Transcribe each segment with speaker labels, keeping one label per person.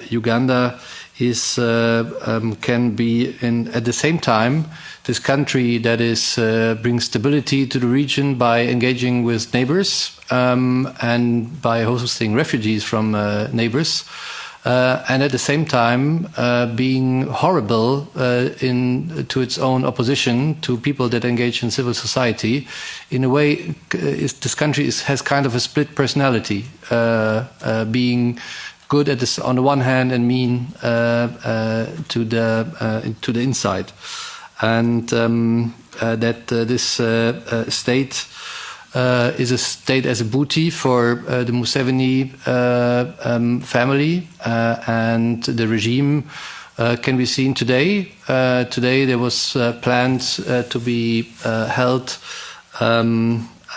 Speaker 1: Uganda is can be at the same time this country that is brings stability to the region by engaging with neighbors and by hosting refugees from neighbors. And at the same time being horrible to its own opposition to people that engage in civil society. In a way, this country has kind of a split personality, being good on the one hand and mean to the inside, and that this state is a state as a booty for the Museveni family, and the regime can be seen today. Today there was planned to be held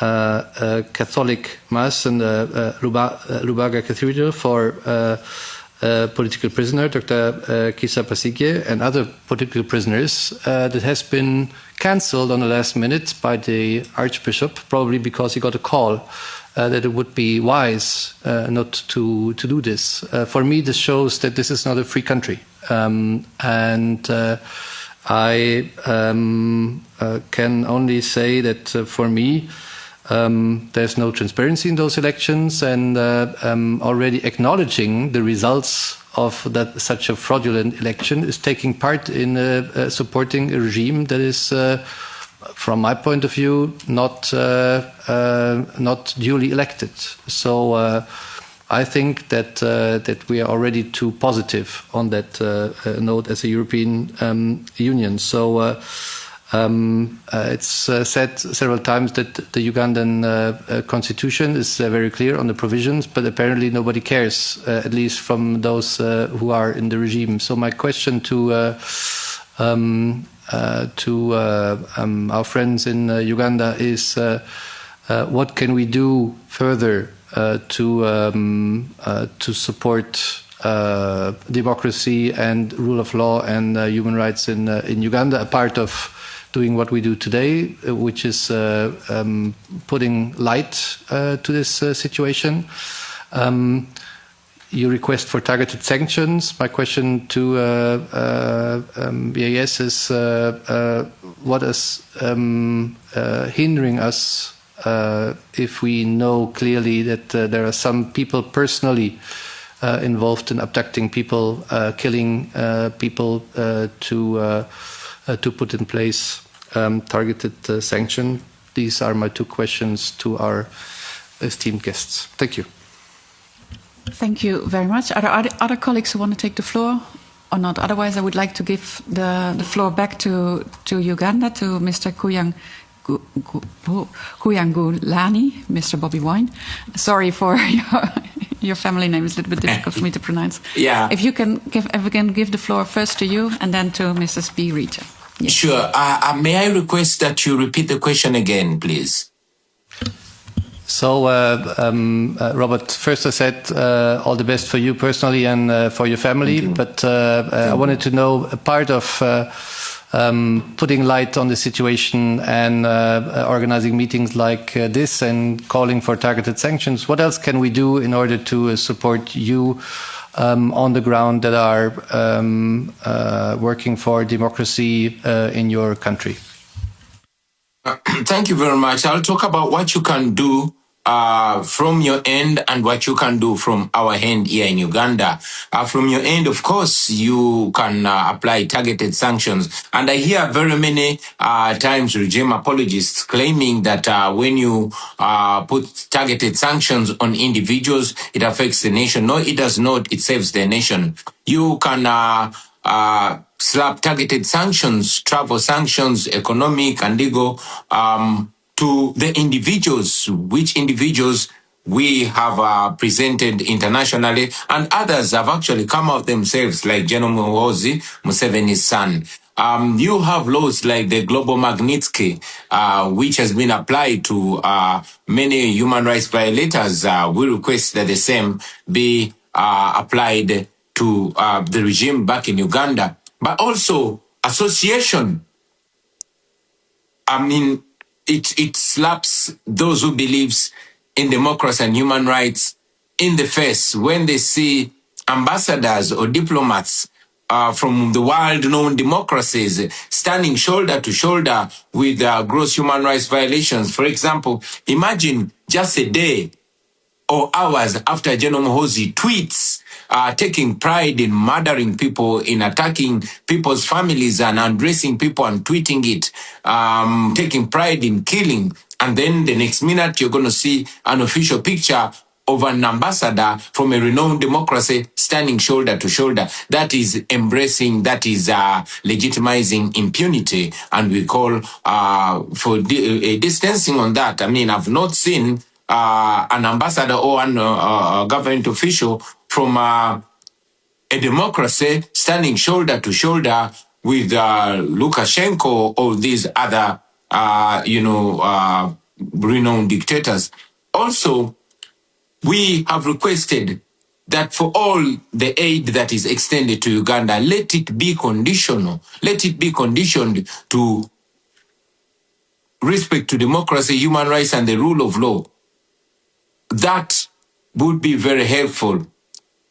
Speaker 1: a Catholic Mass in the Lubaga Cathedral for political prisoner, Dr. Kisa Pasigye, and other political prisoners that has been cancelled on the last minute by the Archbishop, probably because he got a call that it would be wise not to do this. For me, this shows that this is not a free country. I can only say that for me, there's no transparency in those elections, and already acknowledging the results of such a fraudulent election is taking part in supporting a regime that is, from my point of view, not duly elected. So I think that we are already too positive on that note as a European Union. So. It's said several times that the Ugandan constitution is very clear on the provisions, but apparently nobody cares, at least from those who are in the regime. So my question to our friends in Uganda is, what can we do further to support democracy and rule of law and human rights in Uganda, a part of doing what we do today, which is putting light to this situation. You request for targeted sanctions. My question to BAS is, what is hindering us if we know clearly that there are some people personally involved in abducting people, killing people, to put in place targeted sanction? These are my two questions to our esteemed guests. Thank you.
Speaker 2: Thank you very much. Are there other colleagues who want to take the floor or not? Otherwise, I would like to give the floor back to Uganda, to Mr. Kuyangulani, Mr. Bobby Wine. Sorry for your family name is a little bit difficult for me to pronounce.
Speaker 3: Yeah.
Speaker 2: If you can give the floor first to you and then to Mrs. B. Rita. Yes.
Speaker 3: Sure. May I request that you repeat the question again, please?
Speaker 1: So, Robert, first I said all the best for you personally and for your family. But I wanted to know a part of putting light on the situation and organizing meetings like this and calling for targeted sanctions. What else can we do in order to support you on the ground that are working for democracy in your country?
Speaker 3: Thank you very much. I'll talk about what you can do from your end and what you can do from our end here in Uganda. From your end, of course, you can apply targeted sanctions. And I hear very many times regime apologists claiming that when you put targeted sanctions on individuals, it affects the nation. No, it does not. It saves the nation. You can slap targeted sanctions, travel sanctions, economic and legal, to the individuals, which individuals we have presented internationally, and others have actually come out themselves, like General Muhoozi, Museveni's son. You have laws like the Global Magnitsky, which has been applied to many human rights violators. We request that the same be applied to the regime back in Uganda. But also association. I mean, it slaps those who believes in democracy and human rights in the face when they see ambassadors or diplomats from the world-known democracies standing shoulder to shoulder with gross human rights violations. For example, imagine just a day or hours after General Muhoozi tweets taking pride in murdering people, in attacking people's families and undressing people and tweeting it, taking pride in killing. And then the next minute, you're going to see an official picture of an ambassador from a renowned democracy standing shoulder to shoulder. That is embracing, that is legitimizing impunity. And we call for a distancing on that. I mean, I've not seen an ambassador or an government official from a democracy standing shoulder to shoulder with Lukashenko or these other, renowned dictators. Also, we have requested that for all the aid that is extended to Uganda, let it be conditional. Let it be conditioned to respect to democracy, human rights, and the rule of law. That would be very helpful.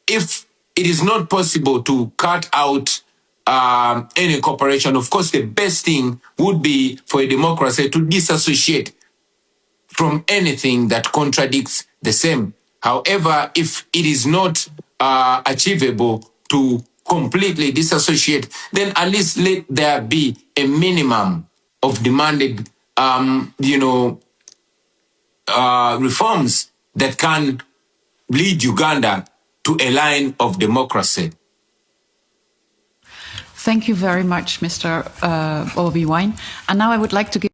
Speaker 3: If it is not possible to cut out any cooperation, of course, the best thing would be for a democracy to disassociate from anything that contradicts the same. However, if it is not achievable to completely disassociate, then at least let there be a minimum of demanded, reforms that can lead Uganda to a line of democracy.
Speaker 2: Thank you very much, Mr. Bobby Wine. And now I would like to give